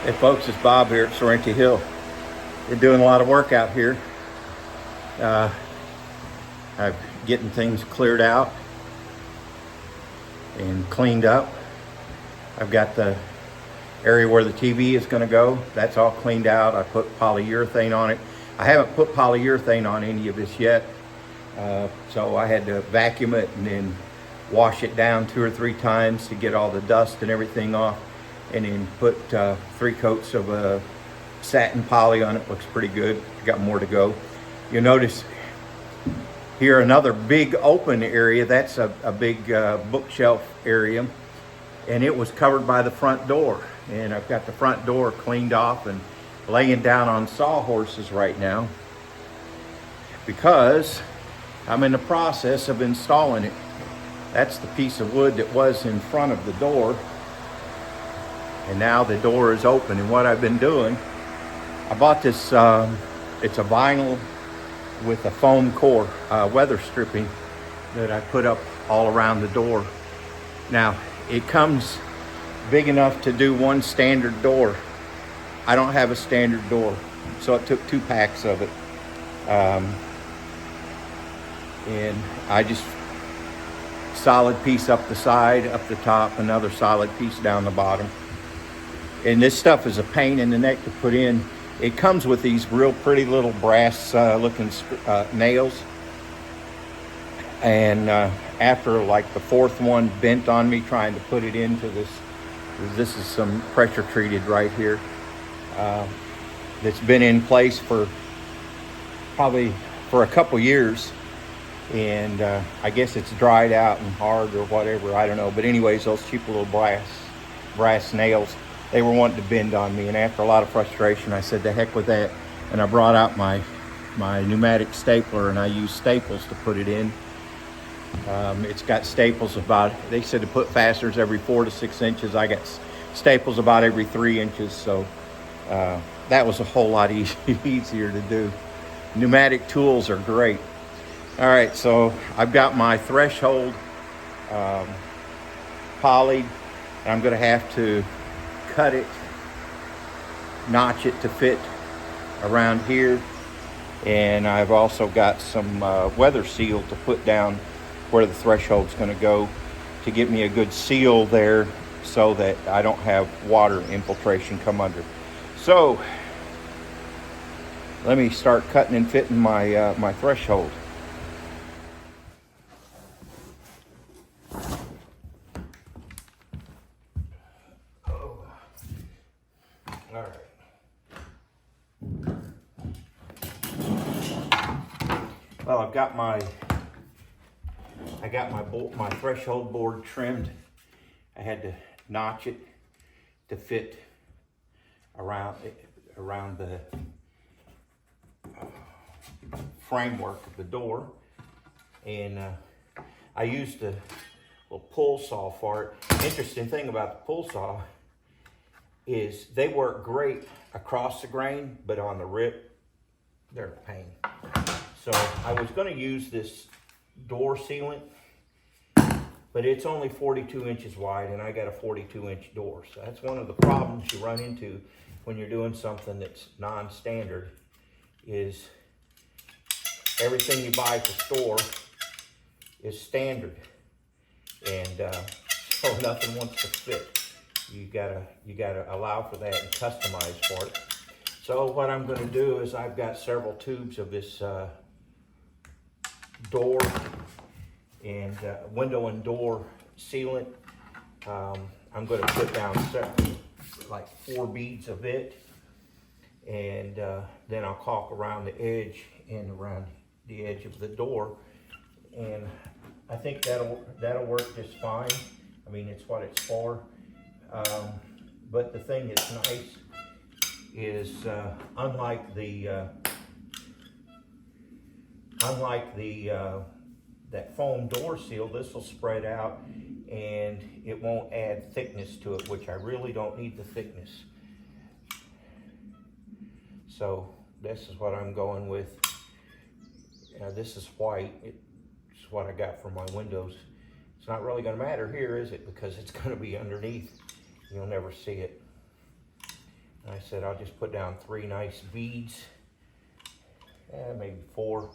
Hey folks, it's Bob here at Sorrento Hill. Been doing a lot of work out here. I'm getting things cleared out and cleaned up. I've got the area where the TV is going to go. That's all cleaned out. I put polyurethane on it. I haven't put polyurethane on any of this yet. So I had to vacuum it and then wash it down 2 or 3 times to get all the dust and everything off, and then put 3 coats of satin poly on it. Looks pretty good. Got more to go. You'll notice here another big open area. That's a big bookshelf area, and it was covered by the front door, and I've got the front door cleaned off and laying down on sawhorses right now because I'm in the process of installing it. That's the piece of wood that was in front of the door, and now the door is open. And what I've been doing, I bought this, it's a vinyl with a foam core, weather stripping that I put up all around the door. Now, it comes big enough to do one standard door. I don't have a standard door, so it took 2 packs of it. And I just solid piece up the side, up the top, another solid piece down the bottom. And this stuff is a pain in the neck to put in. It comes with these real pretty little brass looking nails. And after like the 4th one bent on me trying to put it into this is some pressure treated right here. That's been in place for probably for a couple years. And I guess it's dried out and hard or whatever, I don't know. But anyways, those cheap little brass nails, they were wanting to bend on me. And after a lot of frustration, I said, the heck with that. And I brought out my pneumatic stapler, and I used staples to put it in. It's got staples about, they said to put fasteners every 4 to 6 inches. I got staples about every 3 inches. So that was a whole lot easier to do. Pneumatic tools are great. All right, so I've got my threshold polyed, and I'm going to have to cut it, notch it to fit around here. And I've also got some weather seal to put down where the threshold's going to go to give me a good seal there so that I don't have water infiltration come under. So let me start cutting and fitting my my threshold. All right. Well, I got my threshold board trimmed. I had to notch it to fit around the framework of the door, and I used a little pull saw for it. Interesting thing about the pull saw is they work great across the grain, but on the rip, they're a pain. So I was going to use this door sealant, but it's only 42 inches wide, and I got a 42-inch door. So that's one of the problems you run into when you're doing something that's non-standard, is everything you buy at the store is standard, and so nothing wants to fit. You gotta allow for that and customize for it. So what I'm going to do is I've got several tubes of this door and window and door sealant. I'm going to put down like 4 beads of it, and then I'll caulk around the edge and around the edge of the door, and I think that'll work just fine. I mean, it's what it's for. But the thing that's nice is unlike that foam door seal, this will spread out and it won't add thickness to it, which I really don't need the thickness. So this is what I'm going with. This is white. It's what I got for my windows. It's not really going to matter here, is it? Because it's going to be underneath. You'll never see it. I said I'll just put down 3 nice beads, maybe four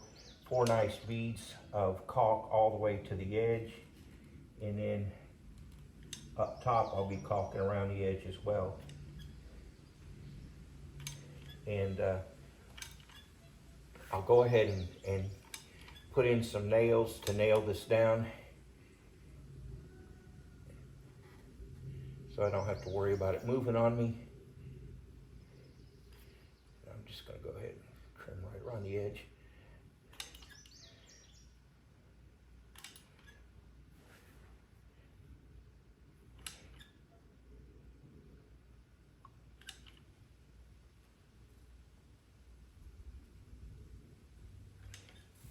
nice beads of caulk all the way to the edge, and then up top I'll be caulking around the edge as well. And I'll go ahead and put in some nails to nail this down, so I don't have to worry about it moving on me. I'm just going to go ahead and trim right around the edge.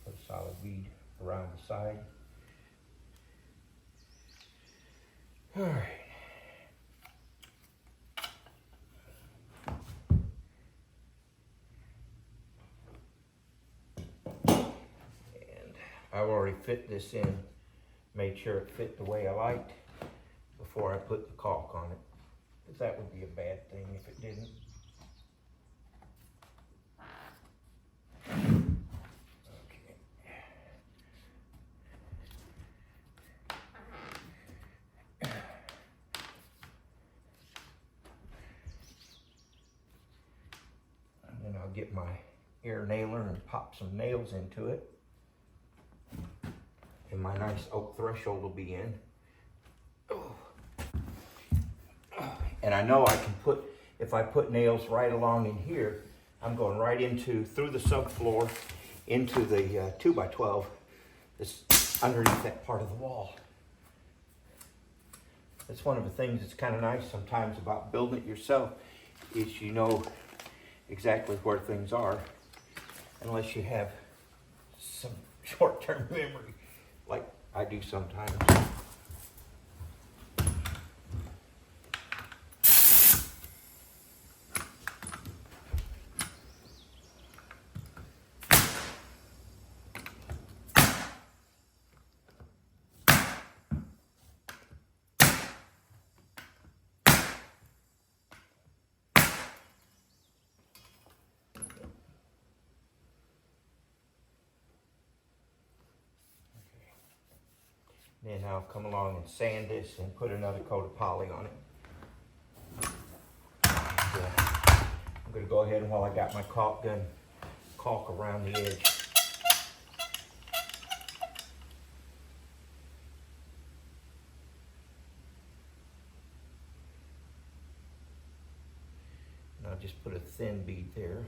Put a solid bead around the side. All right. I've already fit this in, made sure it fit the way I liked before I put the caulk on it, because that would be a bad thing if it didn't. Okay. And then I'll get my air nailer and pop some nails into it. And my nice oak threshold will be in. Oh. And I know I can put, if I put nails right along in here, I'm going right through the subfloor into the 2x12 that's underneath that part of the wall. That's one of the things that's kind of nice sometimes about building it yourself, is you know exactly where things are, unless you have some short-term memory, like I do sometimes. Then I'll come along and sand this and put another coat of poly on it. I'm going to go ahead and, while I got my caulk gun, caulk around the edge. And I'll just put a thin bead there.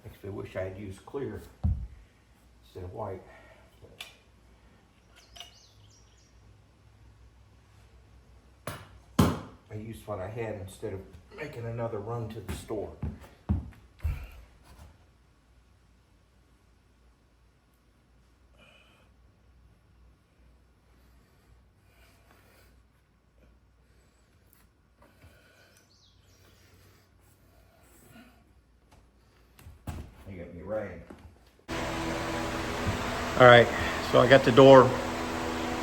Actually, I wish I had used clear instead of white. I used what I had instead of making another run to the store. You got me rag. All right, so I got the door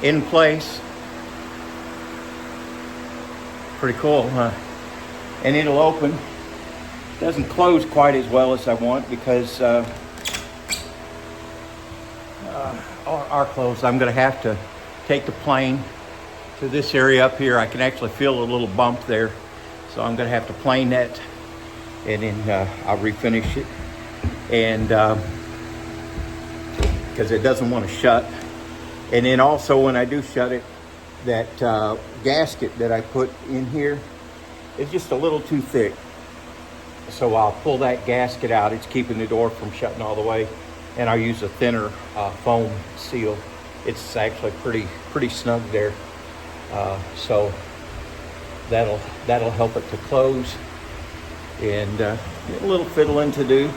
in place. Pretty cool, huh? And it'll open. Doesn't close quite as well as I want, because our clothes, I'm gonna have to take the plane to this area up here. I can actually feel a little bump there. So I'm gonna have to plane that, and then I'll refinish it. And because it doesn't want to shut. And then also when I do shut it, that gasket that I put in here is just a little too thick. So I'll pull that gasket out. It's keeping the door from shutting all the way. And I'll use a thinner foam seal. It's actually pretty snug there. So that'll help it to close. And a little fiddling to do,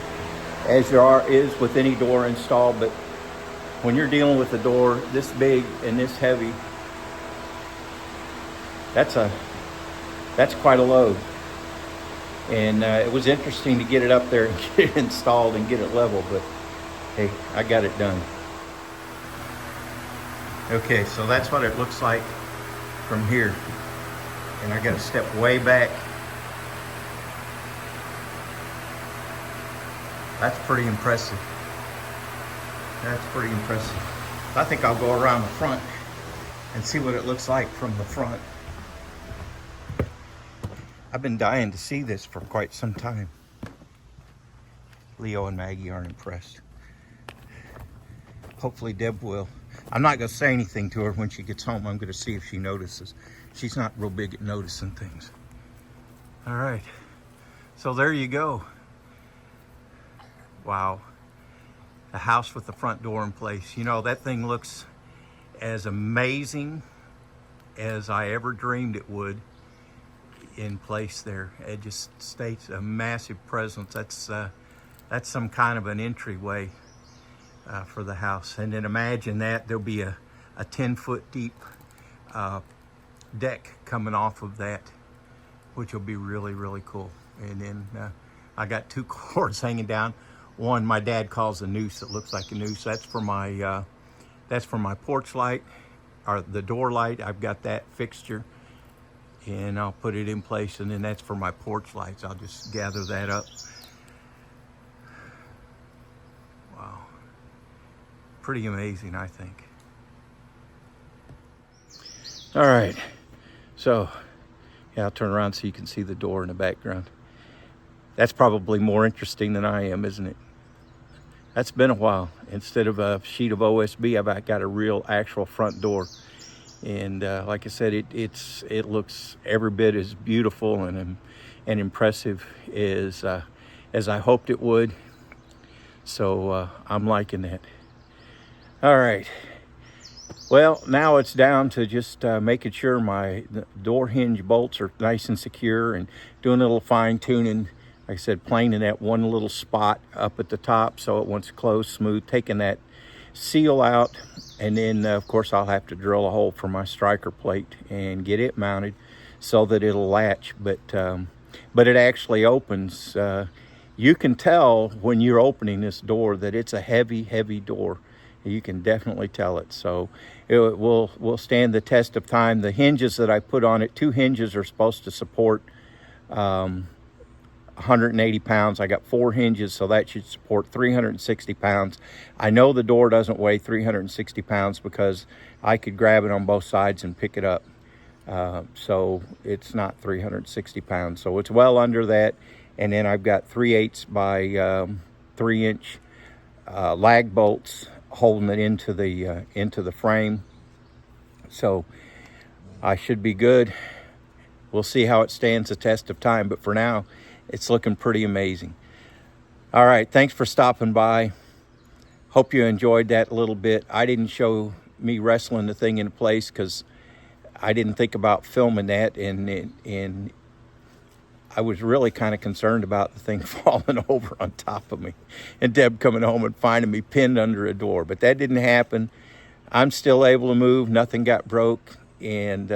as there is with any door installed, but when you're dealing with a door this big and this heavy, that's That's quite a load. And it was interesting to get it up there and get it installed and get it level, but hey, I got it done. Okay, so that's what it looks like from here. And I got to step way back. That's pretty impressive. That's pretty impressive. I think I'll go around the front and see what it looks like from the front. I've been dying to see this for quite some time. Leo and Maggie aren't impressed. Hopefully Deb will. I'm not gonna say anything to her when she gets home. I'm gonna see if she notices. She's not real big at noticing things. All right, so there you go. Wow, a house with the front door in place. You know, that thing looks as amazing as I ever dreamed it would in place there. It just states a massive presence. That's some kind of an entryway for the house. And then imagine that there'll be a 10-foot deep deck coming off of that, which will be really, really cool. And then I got 2 cords hanging down. One my dad calls a noose. It looks like a noose. That's for my porch light, or the door light. I've got that fixture, and I'll put it in place. And then that's for my porch lights. I'll just gather that up. Wow, pretty amazing, I think. All right, so yeah, I'll turn around so you can see the door in the background. That's probably more interesting than I am, isn't it? That's been a while. Instead of a sheet of OSB, I've got a real actual front door. And like I said, it looks every bit as beautiful and impressive as I hoped it would. So I'm liking that. All right. Well, now it's down to just making sure my door hinge bolts are nice and secure, and doing a little fine tuning. Like I said, planing that one little spot up at the top so it wants to close smooth, taking that seal out, and then of course I'll have to drill a hole for my striker plate and get it mounted so that it'll latch. But it actually opens. You can tell when you're opening this door that it's a heavy door. You can definitely tell it. So it will stand the test of time. The hinges that I put on it, 2 hinges are supposed to support 180 pounds. I got 4 hinges, so that should support 360 pounds. I know the door doesn't weigh 360 pounds because I could grab it on both sides and pick it up. So it's not 360 pounds. So it's well under that. And then I've got 3/8 by 3-inch lag bolts holding it into the frame. So I should be good. We'll see how it stands the test of time, but for now, it's looking pretty amazing. All right, thanks for stopping by. Hope you enjoyed that a little bit. I didn't show me wrestling the thing into place because I didn't think about filming that, and I was really kind of concerned about the thing falling over on top of me and Deb coming home and finding me pinned under a door, but that didn't happen. I'm still able to move, nothing got broke, and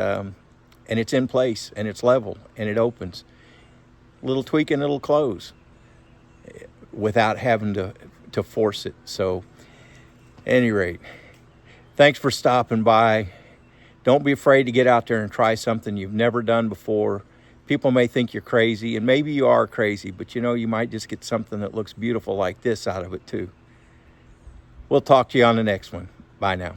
it's in place, and it's level, and it opens. Little tweaking, it'll close without having to force it. So at any rate, thanks for stopping by. Don't be afraid to get out there and try something you've never done before. People may think you're crazy, and maybe you are crazy, but you know, you might just get something that looks beautiful like this out of it too. We'll talk to you on the next one. Bye now.